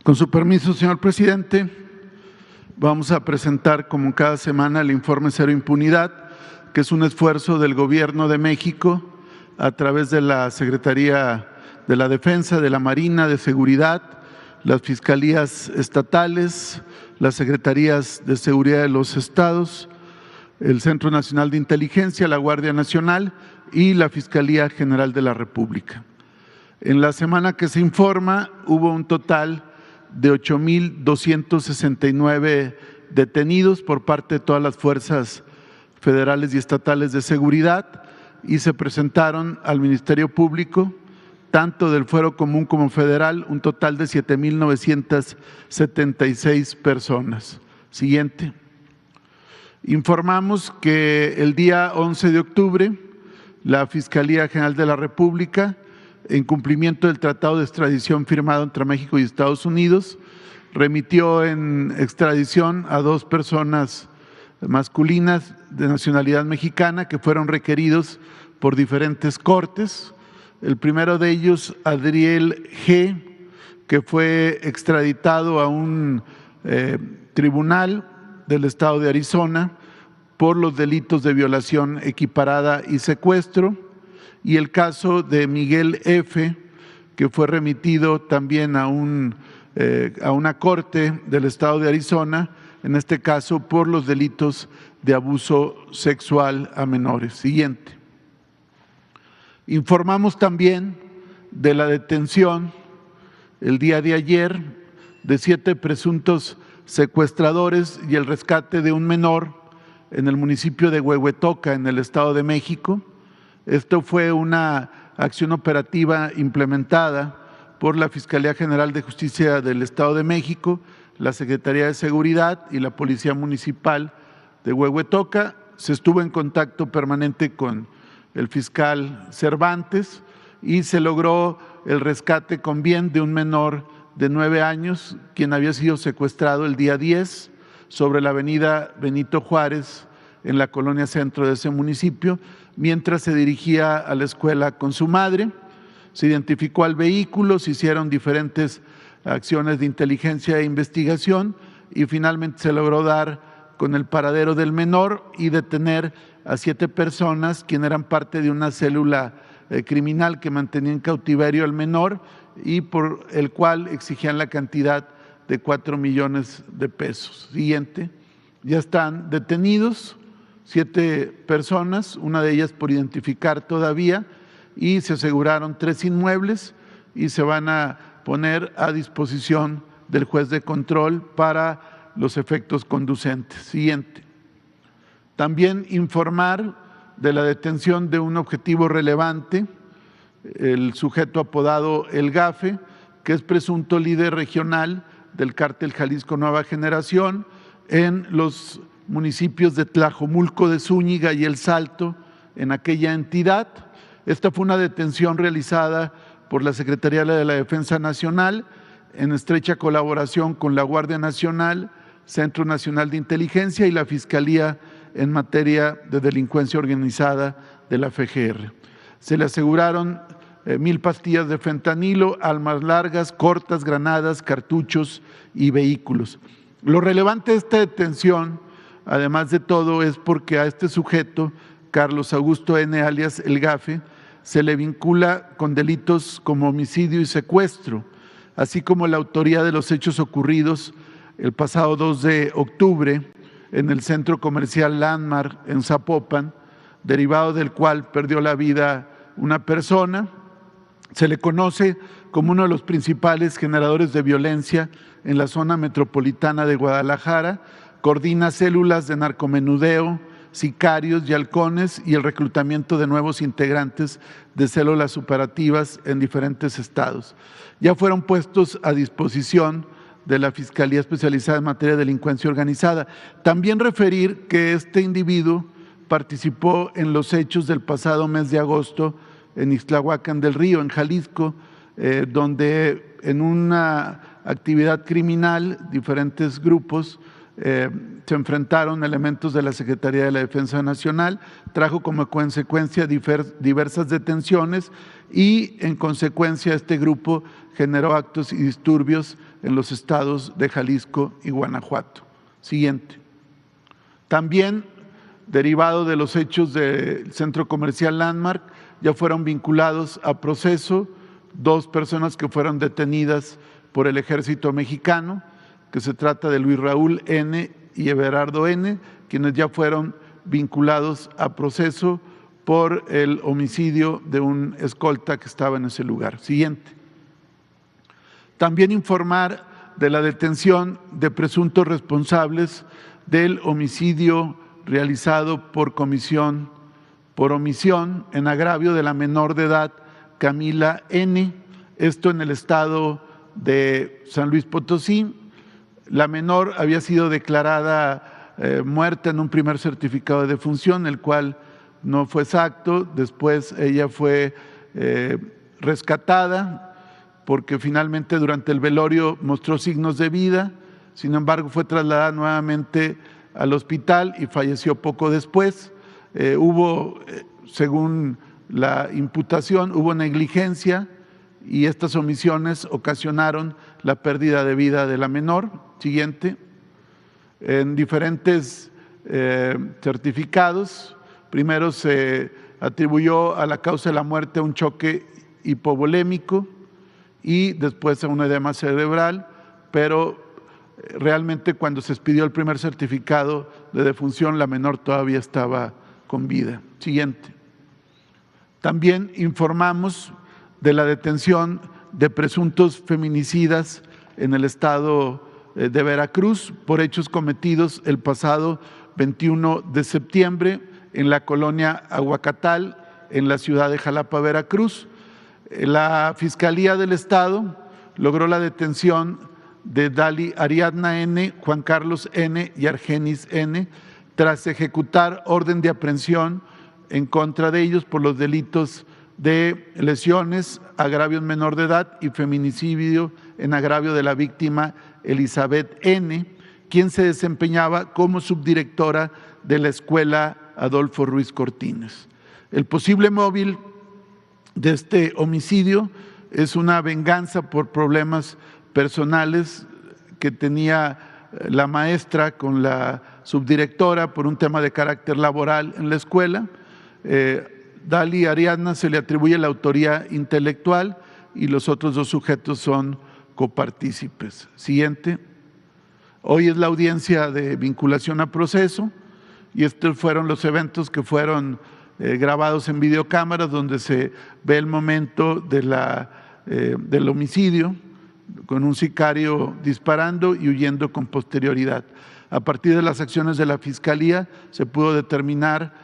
Con su permiso, señor presidente, vamos a presentar como cada semana el informe Cero Impunidad, que es un esfuerzo del Gobierno de México a través de la Secretaría de la Defensa, de la Marina, de Seguridad, las fiscalías estatales, las secretarías de seguridad de los estados, el Centro Nacional de Inteligencia, la Guardia Nacional y la Fiscalía General de la República. En la semana que se informa hubo un total de 8,269 detenidos por parte de todas las fuerzas federales y estatales de seguridad y se presentaron al Ministerio Público, tanto del Fuero Común como federal, un total de 7,976 personas. Siguiente. Informamos que el día 11 de octubre, la Fiscalía General de la República, en cumplimiento del tratado de extradición firmado entre México y Estados Unidos, remitió en extradición a 2 personas masculinas de nacionalidad mexicana que fueron requeridos por diferentes cortes. El primero de ellos, Adriel G., que fue extraditado a un tribunal del estado de Arizona por los delitos de violación equiparada y secuestro, y el caso de Miguel F., que fue remitido también a una corte del estado de Arizona, en este caso por los delitos de abuso sexual a menores. Siguiente. Informamos también de la detención el día de ayer de 7 presuntos secuestradores y el rescate de un menor en el municipio de Huehuetoca, en el Estado de México. Esto fue una acción operativa implementada por la Fiscalía General de Justicia del Estado de México, la Secretaría de Seguridad y la Policía Municipal de Huehuetoca. Se estuvo en contacto permanente con el fiscal Cervantes y se logró el rescate con bien de un menor de 9 años, quien había sido secuestrado el día 10 sobre la avenida Benito Juárez, en la colonia centro de ese municipio, mientras se dirigía a la escuela con su madre. Se identificó al vehículo, se hicieron diferentes acciones de inteligencia e investigación y finalmente se logró dar con el paradero del menor y detener a 7 personas, quienes eran parte de una célula criminal que mantenía en cautiverio al menor y por el cual exigían la cantidad de 4 millones de pesos. Siguiente. Ya están detenidos 7 personas, una de ellas por identificar todavía, y se aseguraron 3 inmuebles y se van a poner a disposición del juez de control para los efectos conducentes. Siguiente. También informar de la detención de un objetivo relevante, el sujeto apodado El Gafe, que es presunto líder regional del cártel Jalisco Nueva Generación en los municipios de Tlajomulco de Zúñiga y El Salto, en aquella entidad. Esta fue una detención realizada por la Secretaría de la Defensa Nacional en estrecha colaboración con la Guardia Nacional, Centro Nacional de Inteligencia y la Fiscalía en materia de delincuencia organizada de la FGR. Se le aseguraron 1,000 pastillas de fentanilo, armas largas, cortas, granadas, cartuchos y vehículos. Lo relevante de esta detención, además de todo, es porque a este sujeto, Carlos Augusto N., alias El Gafe, se le vincula con delitos como homicidio y secuestro, así como la autoría de los hechos ocurridos el pasado 2 de octubre en el centro comercial Landmark en Zapopan, derivado del cual perdió la vida una persona. Se le conoce como uno de los principales generadores de violencia en la zona metropolitana de Guadalajara, coordina células de narcomenudeo, sicarios y halcones y el reclutamiento de nuevos integrantes de células operativas en diferentes estados. Ya fueron puestos a disposición de la Fiscalía Especializada en Materia de Delincuencia Organizada. También referir que este individuo participó en los hechos del pasado mes de agosto en Ixtlahuacán del Río, en Jalisco, donde en una actividad criminal diferentes grupos se enfrentaron elementos de la Secretaría de la Defensa Nacional, trajo como consecuencia diversas detenciones y en consecuencia este grupo generó actos y disturbios en los estados de Jalisco y Guanajuato. Siguiente. También, derivado de los hechos del centro comercial Landmark, ya fueron vinculados a proceso 2 personas que fueron detenidas por el Ejército Mexicano, que se trata de Luis Raúl N. y Everardo N., quienes ya fueron vinculados a proceso por el homicidio de un escolta que estaba en ese lugar. Siguiente. También informar de la detención de presuntos responsables del homicidio realizado por omisión en agravio de la menor de edad Camila N., esto en el estado de San Luis Potosí. La menor había sido declarada muerta en un primer certificado de defunción, el cual no fue exacto. Después ella fue rescatada porque finalmente durante el velorio mostró signos de vida. Sin embargo, fue trasladada nuevamente al hospital y falleció poco después. Según la imputación, hubo negligencia y estas omisiones ocasionaron la pérdida de vida de la menor. Siguiente. En diferentes certificados, primero se atribuyó a la causa de la muerte un choque hipovolémico y después a un edema cerebral, pero realmente cuando se expidió el primer certificado de defunción, la menor todavía estaba con vida. Siguiente. También informamos de la detención de presuntos feminicidas en el estado de Veracruz por hechos cometidos el pasado 21 de septiembre en la colonia Aguacatal, en la ciudad de Jalapa, Veracruz. La Fiscalía del Estado logró la detención de Dali Ariadna N., Juan Carlos N. y Argenis N., tras ejecutar orden de aprehensión en contra de ellos por los delitos de lesiones, agravio en menor de edad y feminicidio en agravio de la víctima Elizabeth N., quien se desempeñaba como subdirectora de la Escuela Adolfo Ruiz Cortines. El posible móvil de este homicidio es una venganza por problemas personales que tenía la maestra con la subdirectora por un tema de carácter laboral en la escuela. Dali Ariadna se le atribuye la autoría intelectual y los otros 2 sujetos son copartícipes. Siguiente. Hoy es la audiencia de vinculación a proceso y estos fueron los eventos que fueron grabados en videocámaras, donde se ve el momento del homicidio con un sicario disparando y huyendo con posterioridad. A partir de las acciones de la Fiscalía se pudo determinar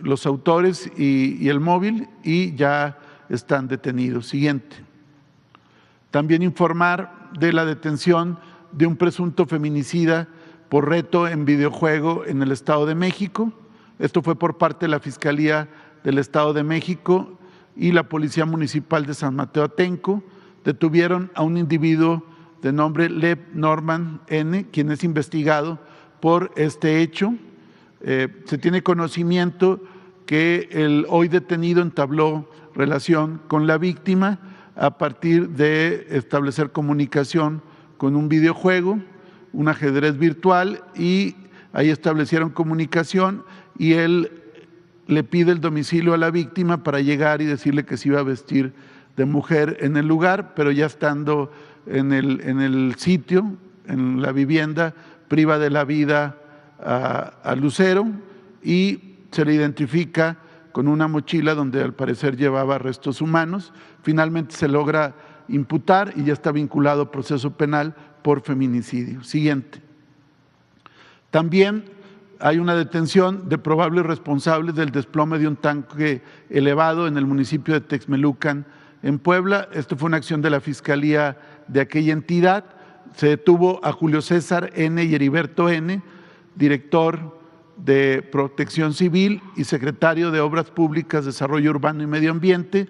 los autores y el móvil y ya están detenidos. Siguiente. También informar de la detención de un presunto feminicida por reto en videojuego en el Estado de México. Esto fue por parte de la Fiscalía del Estado de México y la Policía Municipal de San Mateo Atenco. Detuvieron a un individuo de nombre Lev Norman N., quien es investigado por este hecho. Se tiene conocimiento que el hoy detenido entabló relación con la víctima a partir de establecer comunicación con un videojuego, un ajedrez virtual, y ahí establecieron comunicación y él le pide el domicilio a la víctima para llegar y decirle que se iba a vestir de mujer en el lugar, pero ya estando en el sitio, en la vivienda, priva de la vida a Lucero y se le identifica con una mochila donde al parecer llevaba restos humanos. Finalmente se logra imputar y ya está vinculado a proceso penal por feminicidio. Siguiente. También hay una detención de probables responsables del desplome de un tanque elevado en el municipio de Texmelucan, en Puebla. Esto fue una acción de la Fiscalía de aquella entidad. Se detuvo a Julio César N. y Heriberto N., director de Protección Civil y secretario de Obras Públicas, Desarrollo Urbano y Medio Ambiente,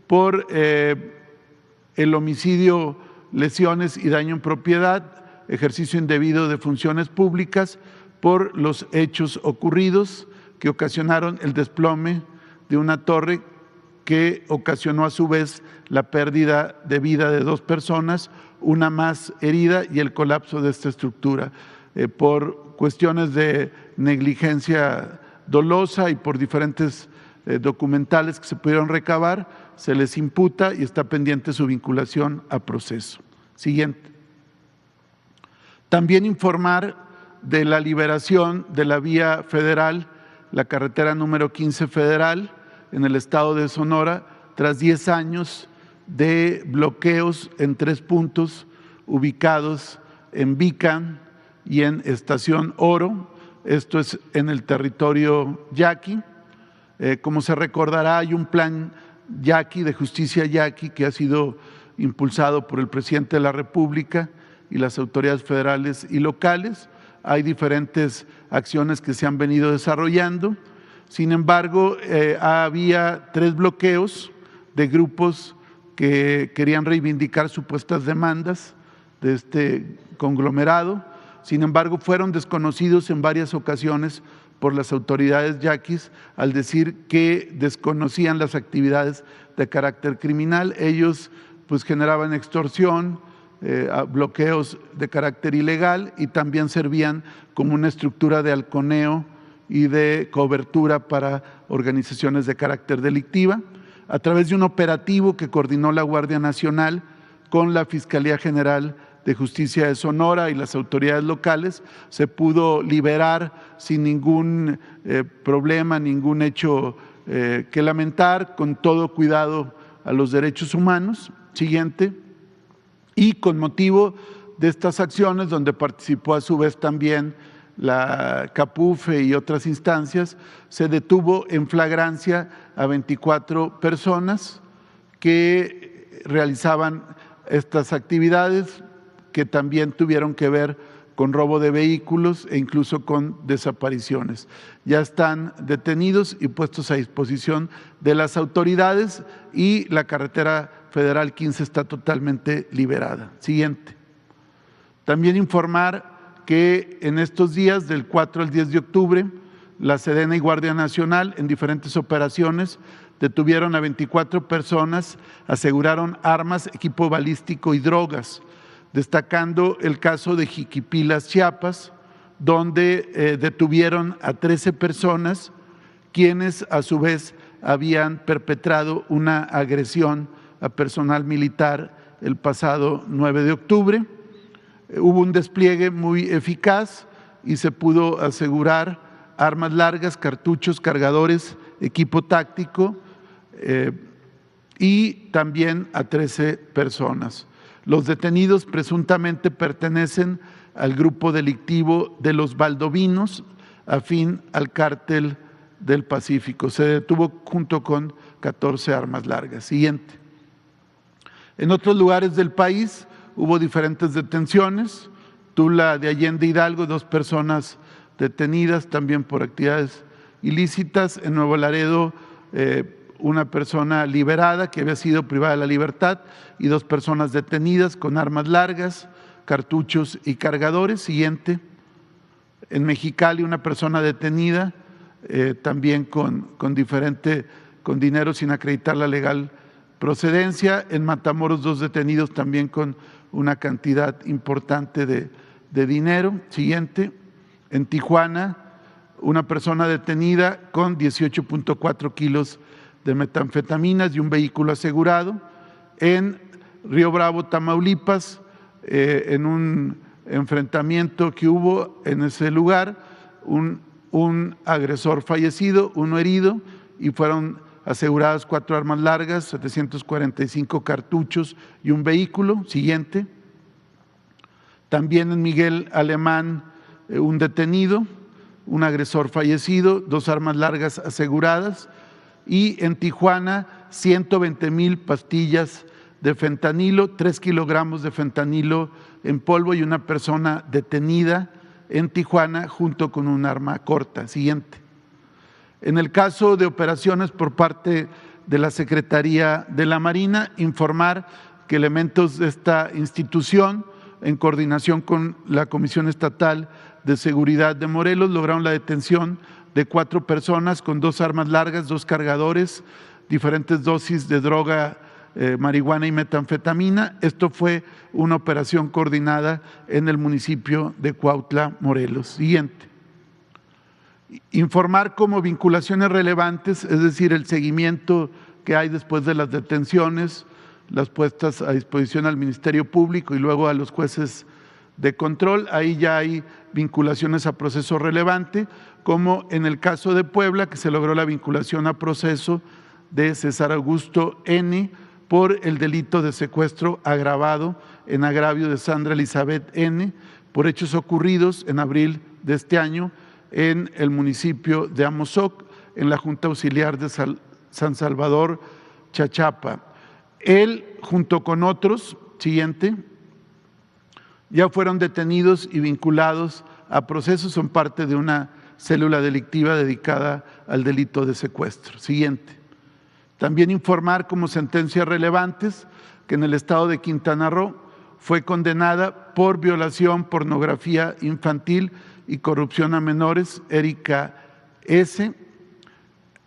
por el homicidio, lesiones y daño en propiedad ejercicio indebido de funciones públicas por los hechos ocurridos que ocasionaron el desplome de una torre que ocasionó a su vez la pérdida de vida de 2 personas, una más herida y el colapso de esta estructura. Por cuestiones de negligencia dolosa y por diferentes documentales que se pudieron recabar, se les imputa y está pendiente su vinculación a proceso. Siguiente. También informar de la liberación de la vía federal, la carretera número 15 federal, en el estado de Sonora, tras 10 años de bloqueos en 3 puntos ubicados en Bican y en Estación Oro. Esto es en el territorio yaqui. Como se recordará, hay un plan yaqui, de justicia yaqui, que ha sido impulsado por el presidente de la República y las autoridades federales y locales. Hay diferentes acciones que se han venido desarrollando. Sin embargo, había 3 bloqueos de grupos que querían reivindicar supuestas demandas de este conglomerado. Sin embargo, fueron desconocidos en varias ocasiones por las autoridades yaquis al decir que desconocían las actividades de carácter criminal. Ellos pues generaban extorsión, bloqueos de carácter ilegal y también servían como una estructura de halconeo y de cobertura para organizaciones de carácter delictiva. A través de un operativo que coordinó la Guardia Nacional con la Fiscalía General de Justicia de Sonora y las autoridades locales, se pudo liberar sin ningún problema, ningún hecho que lamentar, con todo cuidado a los derechos humanos. Siguiente. Y con motivo de estas acciones, donde participó a su vez también la CAPUFE y otras instancias, se detuvo en flagrancia a 24 personas que realizaban estas actividades, que también tuvieron que ver con robo de vehículos e incluso con desapariciones. Ya están detenidos y puestos a disposición de las autoridades y la carretera federal 15 está totalmente liberada. Siguiente. También informar que en estos días, del 4 al 10 de octubre, la Sedena y Guardia Nacional, en diferentes operaciones, detuvieron a 24 personas, aseguraron armas, equipo balístico y drogas, destacando el caso de Jiquipilas, Chiapas, donde detuvieron a 13 personas, quienes a su vez habían perpetrado una agresión a personal militar el pasado 9 de octubre. Hubo un despliegue muy eficaz y se pudo asegurar armas largas, cartuchos, cargadores, equipo táctico y también a 13 personas. Los detenidos presuntamente pertenecen al grupo delictivo de los Valdovinos, afín al Cártel del Pacífico. Se detuvo junto con 14 armas largas. Siguiente. En otros lugares del país hubo diferentes detenciones. Tula de Allende Hidalgo, 2 personas detenidas también por actividades ilícitas. En Nuevo Laredo, una persona liberada que había sido privada de la libertad y 2 personas detenidas con armas largas, cartuchos y cargadores. Siguiente. En Mexicali, una persona detenida también con dinero sin acreditar la legal procedencia. En Matamoros, 2 detenidos también con una cantidad importante de dinero. Siguiente. En Tijuana, una persona detenida con 18.4 kilos de metanfetaminas y un vehículo asegurado. En Río Bravo, Tamaulipas, en un enfrentamiento que hubo en ese lugar, un agresor fallecido, 1 herido, y fueron aseguradas 4 armas largas, 745 cartuchos y un vehículo. Siguiente. También en Miguel Alemán, un detenido, un agresor fallecido, 2 armas largas aseguradas. Y en Tijuana, 120,000 pastillas de fentanilo, 3 kilogramos de fentanilo en polvo y una persona detenida en Tijuana junto con un arma corta. Siguiente. En el caso de operaciones por parte de la Secretaría de la Marina, informar que elementos de esta institución en coordinación con la Comisión Estatal de Seguridad de Morelos, lograron la detención de 4 personas con 2 armas largas, 2 cargadores, diferentes dosis de droga, marihuana y metanfetamina. Esto fue una operación coordinada en el municipio de Cuautla, Morelos. Siguiente. Informar como vinculaciones relevantes, es decir, el seguimiento que hay después de las detenciones, las puestas a disposición al Ministerio Público y luego a los jueces de control. Ahí ya hay vinculaciones a proceso relevante, como en el caso de Puebla, que se logró la vinculación a proceso de César Augusto N. por el delito de secuestro agravado en agravio de Sandra Elizabeth N. por hechos ocurridos en abril de este año en el municipio de Amozoc, en la Junta Auxiliar de San Salvador, Chachapa. Él, junto con otros, siguiente, ya fueron detenidos y vinculados a procesos, son parte de una célula delictiva dedicada al delito de secuestro. Siguiente. También informar como sentencias relevantes que en el estado de Quintana Roo fue condenada por violación, pornografía infantil y corrupción a menores, Erika S.,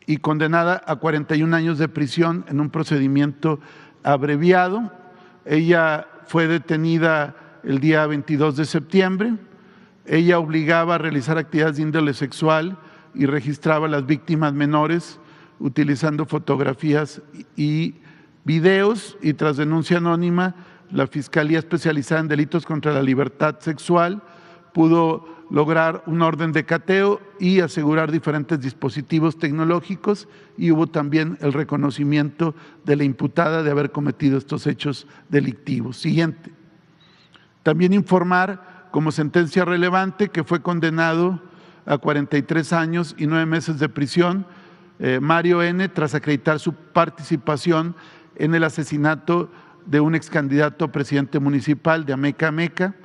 y condenada a 41 años de prisión en un procedimiento abreviado. Ella fue detenida el día 22 de septiembre. Ella obligaba a realizar actividades de índole sexual y registraba a las víctimas menores utilizando fotografías y videos, y tras denuncia anónima, la Fiscalía Especializada en Delitos contra la Libertad Sexual pudo lograr un orden de cateo y asegurar diferentes dispositivos tecnológicos, y hubo también el reconocimiento de la imputada de haber cometido estos hechos delictivos. Siguiente. También informar como sentencia relevante que fue condenado a 43 años y 9 meses de prisión Mario N. tras acreditar su participación en el asesinato de un ex candidato a presidente municipal de Ameca Meca,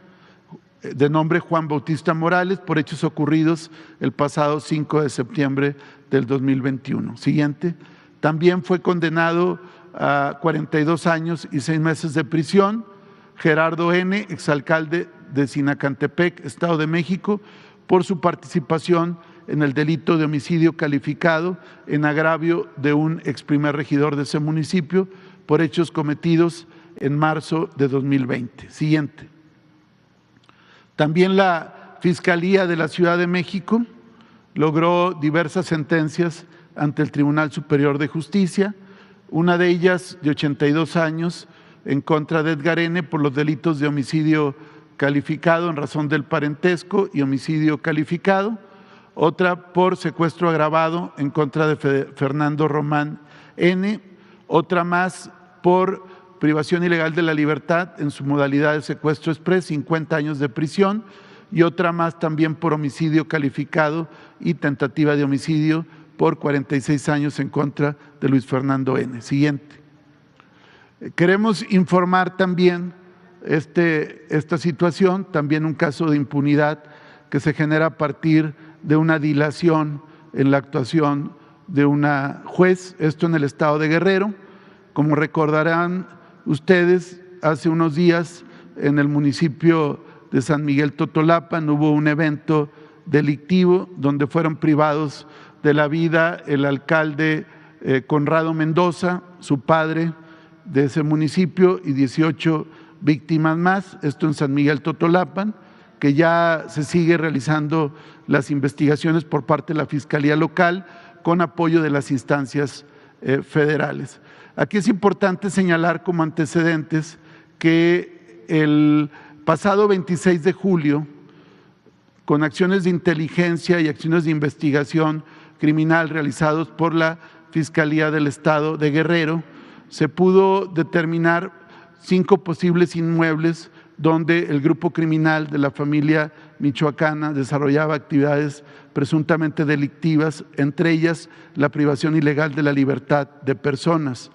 de nombre Juan Bautista Morales, por hechos ocurridos el pasado 5 de septiembre del 2021. Siguiente. También fue condenado a 42 años y 6 meses de prisión Gerardo N., exalcalde de Sinacantepec, Estado de México, por su participación en el delito de homicidio calificado en agravio de un ex primer regidor de ese municipio por hechos cometidos en marzo de 2020. Siguiente. También la Fiscalía de la Ciudad de México logró diversas sentencias ante el Tribunal Superior de Justicia, una de ellas de 82 años en contra de Edgar N. por los delitos de homicidio calificado en razón del parentesco y homicidio calificado, otra por secuestro agravado en contra de Fernando Román N., otra más por privación ilegal de la libertad en su modalidad de secuestro exprés, 50 años de prisión, y otra más también por homicidio calificado y tentativa de homicidio por 46 años en contra de Luis Fernando N. Siguiente. Queremos informar también esta situación, también un caso de impunidad que se genera a partir de una dilación en la actuación de una juez, esto en el estado de Guerrero. Como recordarán ustedes, hace unos días en el municipio de San Miguel Totolapan hubo un evento delictivo donde fueron privados de la vida el alcalde Conrado Mendoza, su padre de ese municipio, y 18 víctimas más, esto en San Miguel Totolapan, que ya se sigue realizando las investigaciones por parte de la Fiscalía Local con apoyo de las instancias federales. Aquí es importante señalar como antecedentes que el pasado 26 de julio, con acciones de inteligencia y acciones de investigación criminal realizados por la Fiscalía del Estado de Guerrero, se pudo determinar 5 posibles inmuebles donde el grupo criminal de la familia michoacana desarrollaba actividades presuntamente delictivas, entre ellas la privación ilegal de la libertad de personas.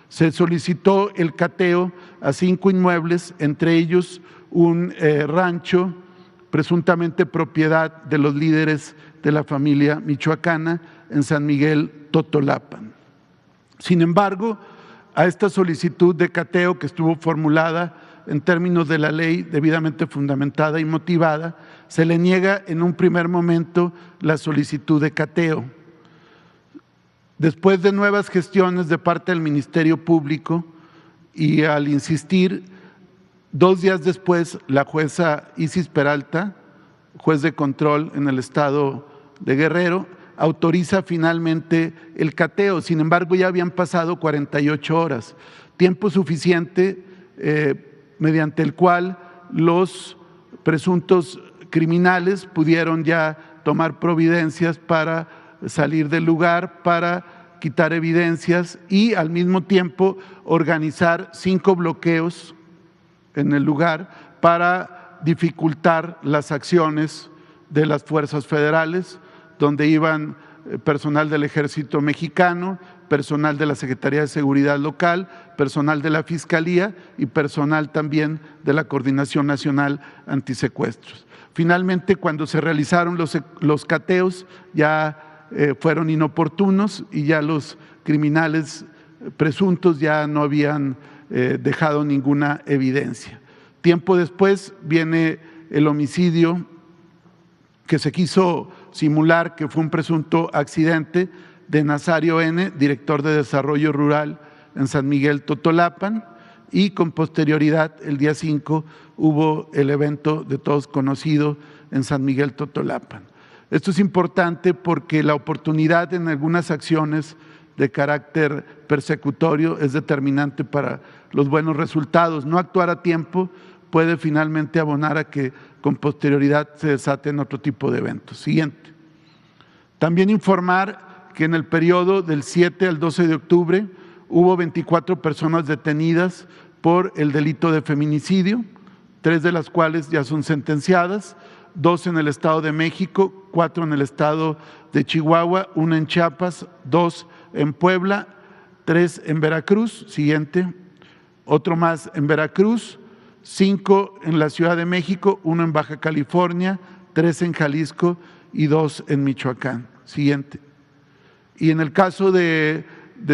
Se solicitó el cateo a 5 inmuebles, entre ellos un rancho presuntamente propiedad de los líderes de la familia michoacana en San Miguel Totolapan. Sin embargo, a esta solicitud de cateo que estuvo formulada en términos de la ley debidamente fundamentada y motivada, se le niega en un primer momento la solicitud de cateo. Después de nuevas gestiones de parte del Ministerio Público y al insistir, 2 días después, la jueza Isis Peralta, juez de control en el estado de Guerrero, autoriza finalmente el cateo. Sin embargo, ya habían pasado 48 horas, tiempo suficiente mediante el cual los presuntos criminales pudieron ya tomar providencias para salir del lugar, para quitar evidencias y al mismo tiempo organizar 5 bloqueos en el lugar para dificultar las acciones de las fuerzas federales, donde iban personal del Ejército Mexicano, personal de la Secretaría de Seguridad Local, personal de la Fiscalía y personal también de la Coordinación Nacional Antisecuestros. Finalmente, cuando se realizaron los cateos, ya fueron inoportunos y ya los criminales presuntos ya no habían dejado ninguna evidencia. Tiempo después viene el homicidio que se quiso simular que fue un presunto accidente de Nazario N., director de Desarrollo Rural en San Miguel Totolapan, y con posterioridad, el día 5, hubo el evento de todos conocido en San Miguel Totolapan. Esto es importante porque la oportunidad en algunas acciones de carácter persecutorio es determinante para los buenos resultados. No actuar a tiempo puede finalmente abonar a que con posterioridad se desaten otro tipo de eventos. Siguiente. También informar que en el periodo del 7 al 12 de octubre hubo 24 personas detenidas por el delito de feminicidio, 3 de las cuales ya son sentenciadas, 2 en el Estado de México, 4 en el Estado de Chihuahua, 1 en Chiapas, 2 en Puebla, 3 en Veracruz. Siguiente. Otro más en Veracruz, 5 en la Ciudad de México, 1 en Baja California, 3 en Jalisco y 2 en Michoacán. Siguiente. Y en el caso de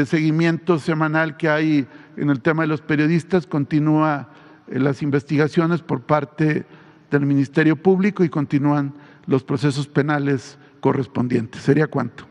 seguimiento semanal que hay en el tema de los periodistas, continúa las investigaciones por parte del Ministerio Público y continúan los procesos penales correspondientes. ¿Sería cuánto?